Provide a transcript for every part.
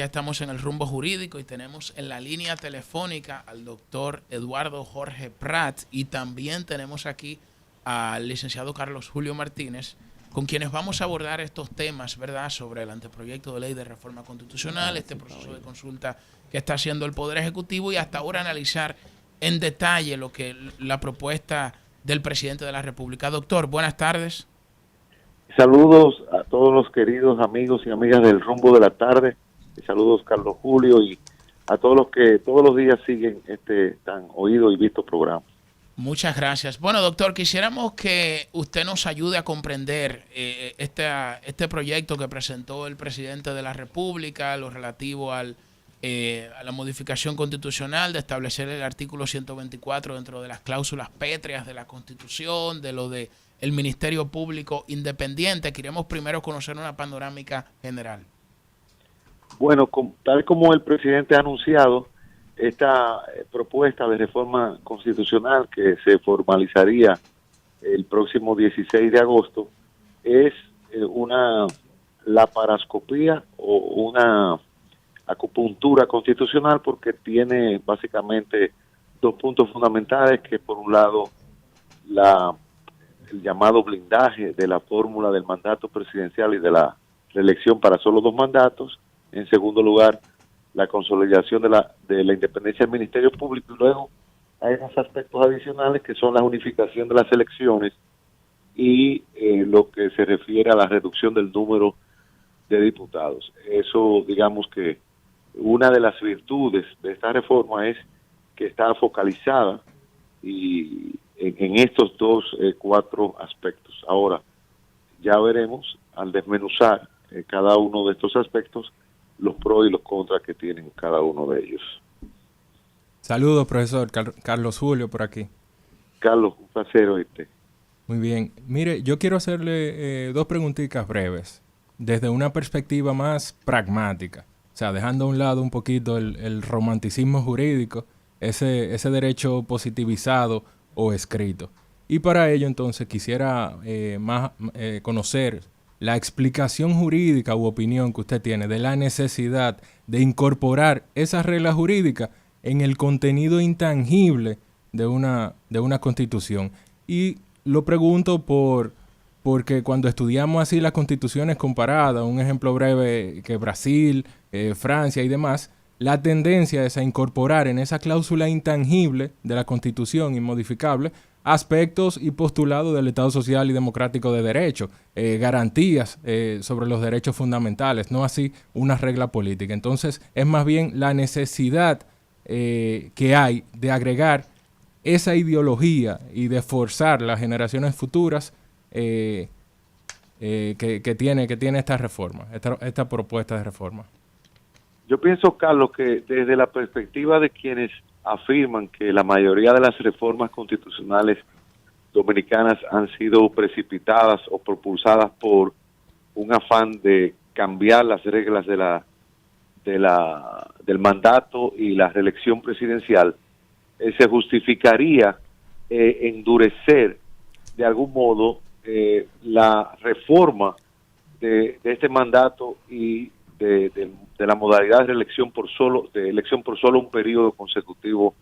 ya estamos en el rumbo jurídico y tenemos en la línea telefónica al doctor Eduardo Jorge Prat y también tenemos aquí al licenciado Carlos Julio Martínez, con quienes vamos a abordar estos temas, ¿verdad?, sobre el anteproyecto de ley de reforma constitucional, este proceso de consulta que está haciendo el Poder Ejecutivo y hasta ahora analizar en detalle lo que la propuesta del presidente de la República. Doctor, buenas tardes. Saludos a todos los queridos amigos y amigas del Rumbo de la Tarde. Saludos Carlos Julio y a todos los que todos los días siguen este tan oído y visto programa. Muchas gracias. Bueno, doctor, quisiéramos que usted nos ayude a comprender este proyecto que presentó el presidente de la República, lo relativo a la modificación constitucional, de establecer el artículo 124 dentro de las cláusulas pétreas de la Constitución, de lo de el Ministerio Público Independiente. Queremos primero conocer una panorámica general. Bueno, tal como el presidente ha anunciado, esta propuesta de reforma constitucional que se formalizaría el próximo 16 de agosto es una laparoscopía o una acupuntura constitucional, porque tiene básicamente dos puntos fundamentales, que por un lado el llamado blindaje de la fórmula del mandato presidencial y de la reelección para solo 2 mandatos. En segundo lugar, la consolidación de la independencia del Ministerio Público. Y luego hay unos aspectos adicionales que son la unificación de las elecciones y lo que se refiere a la reducción del número de diputados. Eso, digamos que una de las virtudes de esta reforma es que está focalizada y en estos 4 aspectos. Ahora, ya veremos al desmenuzar cada uno de estos aspectos los pros y los contras que tienen cada uno de ellos. Saludos, profesor. Carlos Julio por aquí. Carlos, un placer oírte. Muy bien. Mire, yo quiero hacerle 2 preguntitas breves, desde una perspectiva más pragmática. O sea, dejando a un lado un poquito el romanticismo jurídico, ese derecho positivizado o escrito. Y para ello, entonces, quisiera conocer la explicación jurídica u opinión que usted tiene de la necesidad de incorporar esas reglas jurídicas en el contenido intangible de una constitución. Y lo pregunto porque cuando estudiamos así las constituciones comparadas, un ejemplo breve que Brasil, Francia y demás, la tendencia es a incorporar en esa cláusula intangible de la Constitución inmodificable aspectos y postulados del Estado social y democrático de derecho, garantías sobre los derechos fundamentales, no así una regla política. Entonces, es más bien la necesidad que hay de agregar esa ideología y de forzar las generaciones futuras que tiene esta reforma, esta propuesta de reforma. Yo pienso, Carlos, que desde la perspectiva de quienes afirman que la mayoría de las reformas constitucionales dominicanas han sido precipitadas o propulsadas por un afán de cambiar las reglas del mandato y la reelección presidencial, se justificaría endurecer de algún modo la reforma de este mandato y de la modalidad de elección por solo un periodo consecutivo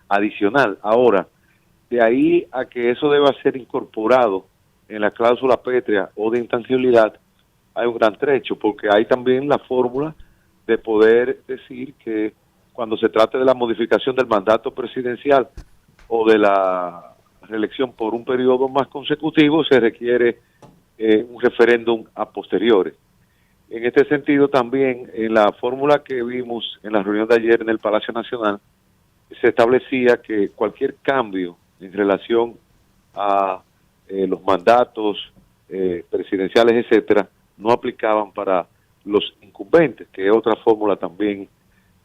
adicional. Ahora, de ahí a que eso deba ser incorporado en la cláusula pétrea o de intangibilidad, hay un gran trecho, porque hay también la fórmula de poder decir que cuando se trate de la modificación del mandato presidencial o de la reelección por un periodo más consecutivo, se requiere un referéndum a posteriori. En este sentido, también en la fórmula que vimos en la reunión de ayer en el Palacio Nacional, se establecía que cualquier cambio en relación a los mandatos presidenciales, etcétera, no aplicaban para los incumbentes, que es otra fórmula también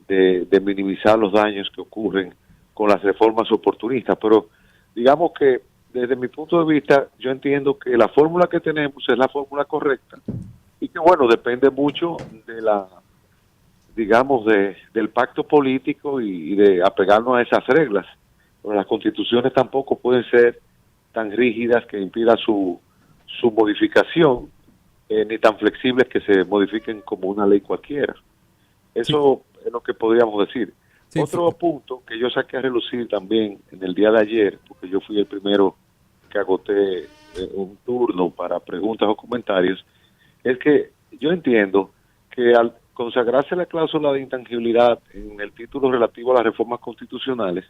de minimizar los daños que ocurren con las reformas oportunistas. Pero digamos que desde mi punto de vista, yo entiendo que la fórmula que tenemos es la fórmula correcta y que, bueno, depende mucho de del pacto político y de apegarnos a esas reglas. Pero las constituciones tampoco pueden ser tan rígidas que impida su modificación, ni tan flexibles que se modifiquen como una ley cualquiera. Eso es lo que podríamos decir. Sí, Otro punto que yo saqué a relucir también en el día de ayer, porque yo fui el primero que agoté un turno para preguntas o comentarios, es que yo entiendo que al consagrarse la cláusula de intangibilidad en el título relativo a las reformas constitucionales,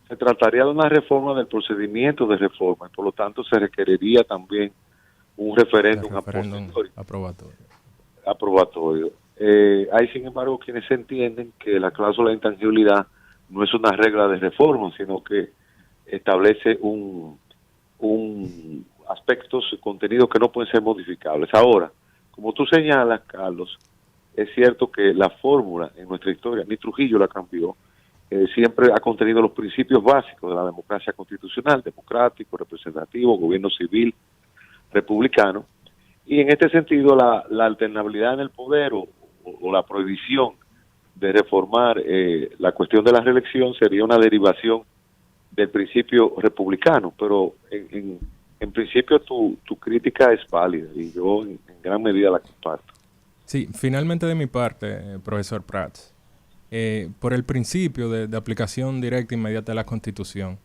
se trataría de una reforma del procedimiento de reforma, y por lo tanto se requeriría también un referéndum aprobatorio. Hay, sin embargo, quienes entienden que la cláusula de intangibilidad no es una regla de reforma, sino que establece un aspectos, contenidos que no pueden ser modificables. Ahora, como tú señalas, Carlos, es cierto que la fórmula en nuestra historia, ni Trujillo la cambió, siempre ha contenido los principios básicos de la democracia constitucional, democrático, representativo, gobierno civil, republicano, y en este sentido la alternabilidad en el poder o la prohibición de reformar la cuestión de la reelección sería una derivación del principio republicano, pero en principio tu crítica es válida y yo en gran medida la comparto. Sí, finalmente de mi parte, profesor Prats, por el principio de aplicación directa e inmediata de la Constitución,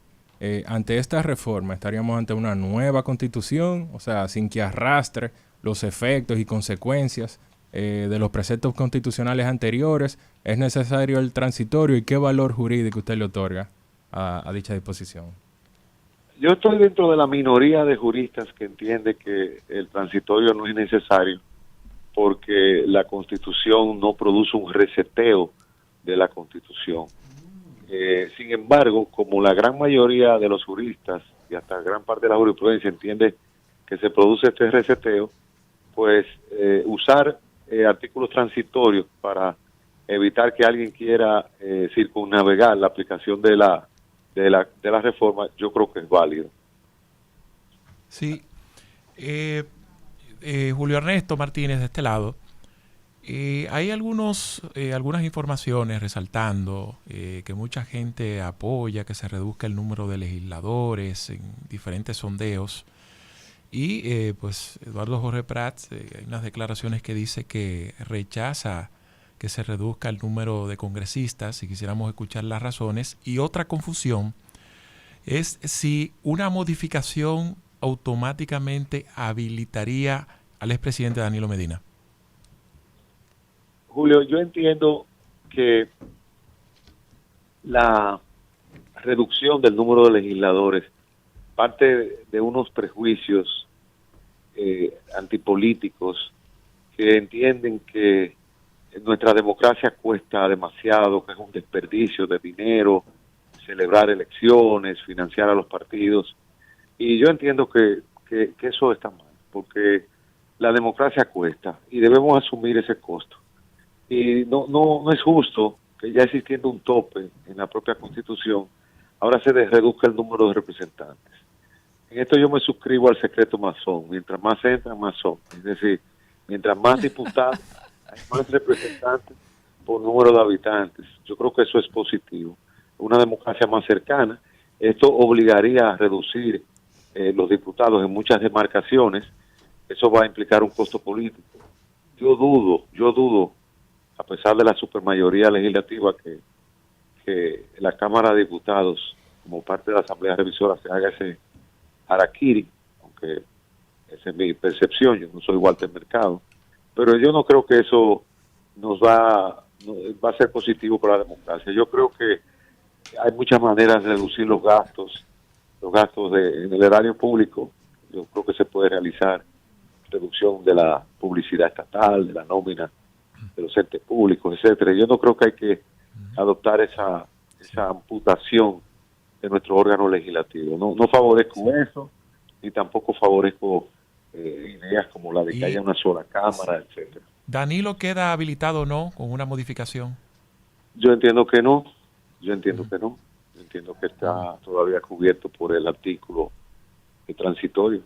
ante esta reforma estaríamos ante una nueva Constitución, o sea, sin que arrastre los efectos y consecuencias de los preceptos constitucionales anteriores. ¿Es necesario el transitorio y qué valor jurídico usted le otorga a dicha disposición? Yo estoy dentro de la minoría de juristas que entiende que el transitorio no es necesario porque la Constitución no produce un reseteo de la Constitución. Sin embargo, como la gran mayoría de los juristas y hasta gran parte de la jurisprudencia entiende que se produce este reseteo, pues usar artículos transitorios para evitar que alguien quiera circunnavegar la aplicación de la reforma, yo creo que es válido. Sí. Julio Ernesto Martínez, de este lado, hay algunas informaciones resaltando que mucha gente apoya que se reduzca el número de legisladores en diferentes sondeos. Y pues Eduardo Jorge Prats, hay unas declaraciones que dice que rechaza que se reduzca el número de congresistas, si quisiéramos escuchar las razones. Y otra confusión es si una modificación automáticamente habilitaría al expresidente Danilo Medina. Julio, yo entiendo que la reducción del número de legisladores parte de unos prejuicios antipolíticos que entienden que nuestra democracia cuesta demasiado, que es un desperdicio de dinero, celebrar elecciones, financiar a los partidos. Y yo entiendo que eso está mal, porque la democracia cuesta y debemos asumir ese costo. Y no es justo que ya existiendo un tope en la propia Constitución, ahora se reduzca el número de representantes. En esto yo me suscribo al secreto masón. Mientras más entran, más son. Es decir, mientras más diputados, hay más representantes por número de habitantes. Yo creo que eso es positivo. Una democracia más cercana. Esto obligaría a reducir los diputados en muchas demarcaciones. Eso va a implicar un costo político. Yo dudo, a pesar de la supermayoría legislativa, que la Cámara de Diputados, como parte de la Asamblea Revisora, se haga ese harakiri, aunque esa es mi percepción, yo no soy Walter Mercado, pero yo no creo que eso va a ser positivo para la democracia. Yo creo que hay muchas maneras de reducir los gastos en el erario público. Yo creo que se puede realizar reducción de la publicidad estatal, de la nómina de los entes públicos, etcétera. Yo no creo que hay que adoptar esa amputación de nuestro órgano legislativo. No favorezco eso, ni tampoco favorezco ideas como la de que haya una sola cámara, etcétera. ¿Danilo queda habilitado o no con una modificación? Yo entiendo que no. Yo entiendo que está todavía cubierto por el artículo transitorio.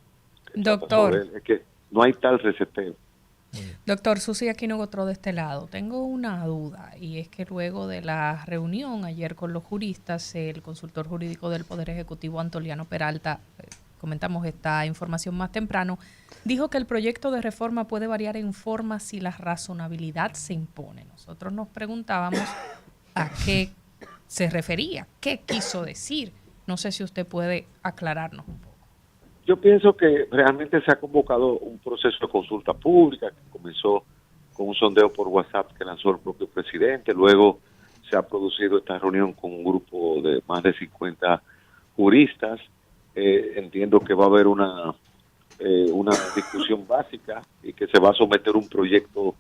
Doctor. Es que no hay tal reseteo. Doctor, Susi Aquino Gotró de este lado. Tengo una duda y es que luego de la reunión ayer con los juristas, el consultor jurídico del Poder Ejecutivo, Antoliano Peralta, comentamos esta información más temprano, dijo que el proyecto de reforma puede variar en forma si la razonabilidad se impone. Nosotros nos preguntábamos a qué se refería, qué quiso decir. No sé si usted puede aclararnos un poco. Yo pienso que realmente se ha convocado un proceso de consulta pública que comenzó con un sondeo por WhatsApp que lanzó el propio presidente. Luego se ha producido esta reunión con un grupo de más de 50 juristas. Entiendo que va a haber una discusión básica y que se va a someter un proyecto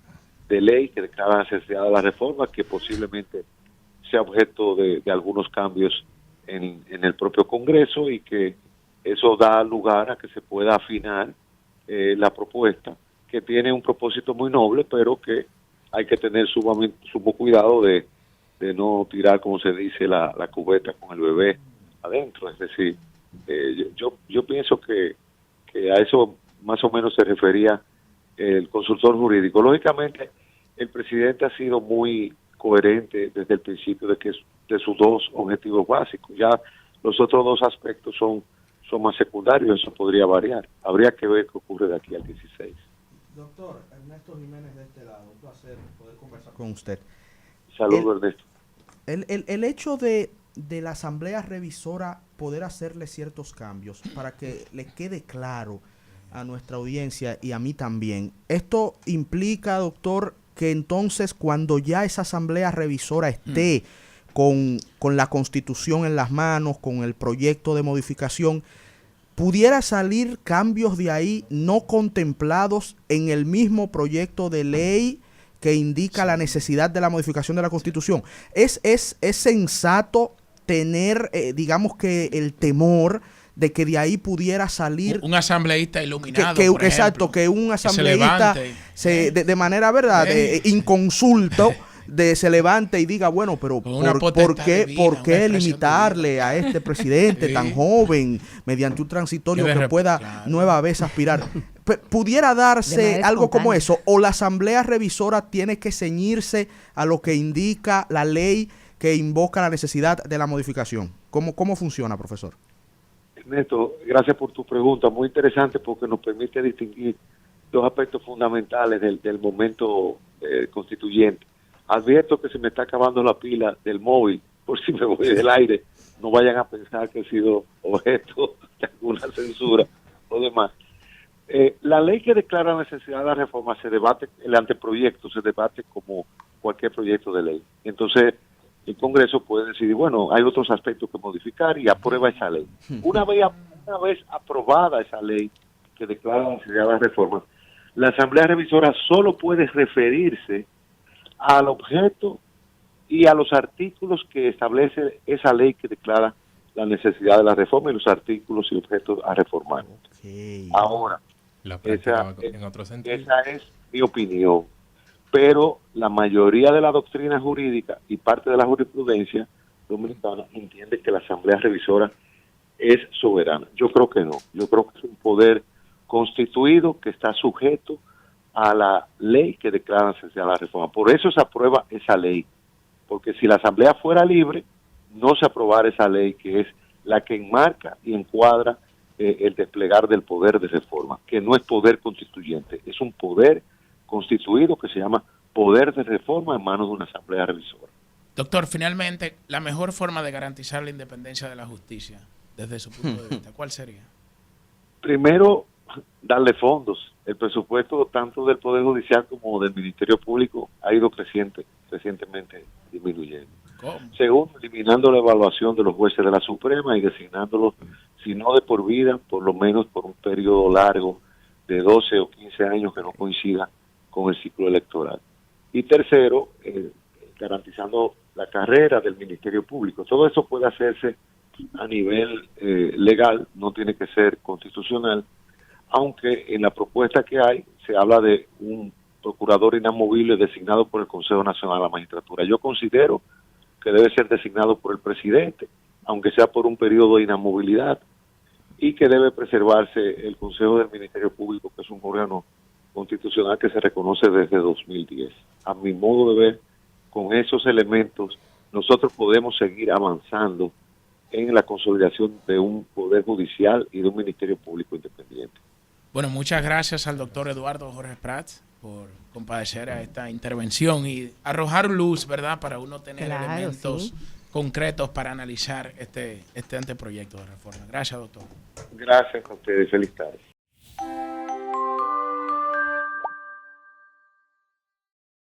de ley que declara la necesidad de la reforma, que posiblemente sea objeto de algunos cambios en el propio Congreso, y que eso da lugar a que se pueda afinar la propuesta, que tiene un propósito muy noble, pero que hay que tener sumo cuidado de no tirar, como se dice, la cubeta con el bebé adentro. Es decir, yo pienso que a eso más o menos se refería el consultor jurídico. Lógicamente, el presidente ha sido muy coherente desde el principio de sus dos objetivos básicos. Ya los otros dos aspectos son más secundarios, eso podría variar. Habría que ver qué ocurre de aquí al 16. Doctor Ernesto Jiménez, de este lado, un placer poder conversar con usted. Saludos, Ernesto. El hecho de la Asamblea Revisora poder hacerle ciertos cambios para que le quede claro a nuestra audiencia y a mí también, esto implica, doctor, que entonces cuando ya esa Asamblea Revisora esté con la Constitución en las manos, con el proyecto de modificación, pudiera salir cambios de ahí no contemplados en el mismo proyecto de ley que indica la necesidad de la modificación de la Constitución. ¿Es sensato tener, digamos que el temor de que de ahí pudiera salir un asambleísta iluminado, por exacto, ejemplo, que un asambleísta de manera, ¿verdad?, inconsulto, se levante y diga, bueno, pero ¿por qué limitarle a este presidente tan joven mediante un transitorio que pueda nueva vez aspirar? ¿Pudiera darse algo como eso? ¿O la Asamblea Revisora tiene que ceñirse a lo que indica la ley que invoca la necesidad de la modificación? ¿Cómo funciona, profesor? Ernesto, gracias por tu pregunta, muy interesante porque nos permite distinguir dos aspectos fundamentales del momento constituyente. Advierto que se me está acabando la pila del móvil, por si me voy del aire, no vayan a pensar que he sido objeto de alguna censura o demás. La ley que declara la necesidad de la reforma se debate, el anteproyecto se debate como cualquier proyecto de ley. Entonces, el Congreso puede decidir, bueno, hay otros aspectos que modificar y aprueba esa ley. Una vez aprobada esa ley que declara la necesidad de la reforma, la Asamblea Revisora solo puede referirse al objeto y a los artículos que establece esa ley que declara la necesidad de la reforma y los artículos y objetos a reformar. Okay. Ahora, esa es mi opinión, pero la mayoría de la doctrina jurídica y parte de la jurisprudencia dominicana entiende que la Asamblea Revisora es soberana. Yo creo que no. Yo creo que es un poder constituido que está sujeto a la ley que declara la necesidad de la reforma. Por eso se aprueba esa ley, porque si la Asamblea fuera libre, no se aprobara esa ley que es la que enmarca y encuadra el desplegar del poder de reforma, que no es poder constituyente, es un poder constituido que se llama poder de reforma en manos de una Asamblea Revisora. Doctor, finalmente, la mejor forma de garantizar la independencia de la justicia, desde su punto de vista, ¿cuál sería? Primero, darle fondos. El presupuesto tanto del Poder Judicial como del Ministerio Público ha ido recientemente disminuyendo. ¿Cómo? Segundo, eliminando la evaluación de los jueces de la Suprema y designándolos, si no de por vida, por lo menos por un periodo largo de 12 o 15 años que no coincida con el ciclo electoral. Y tercero, garantizando la carrera del Ministerio Público. Todo eso puede hacerse a nivel legal, no tiene que ser constitucional, aunque en la propuesta que hay se habla de un procurador inamovible designado por el Consejo Nacional de la Magistratura. Yo considero que debe ser designado por el presidente, aunque sea por un periodo de inamovilidad, y que debe preservarse el Consejo del Ministerio Público, que es un órgano constitucional que se reconoce desde 2010. A mi modo de ver, con esos elementos, nosotros podemos seguir avanzando en la consolidación de un poder judicial y de un ministerio público independiente. Bueno, muchas gracias al doctor Eduardo Jorge Prat por compadecer a esta intervención y arrojar luz, ¿verdad?, para uno tener elementos concretos para analizar este anteproyecto de reforma. Gracias, doctor. Gracias a ustedes. Feliz tarde.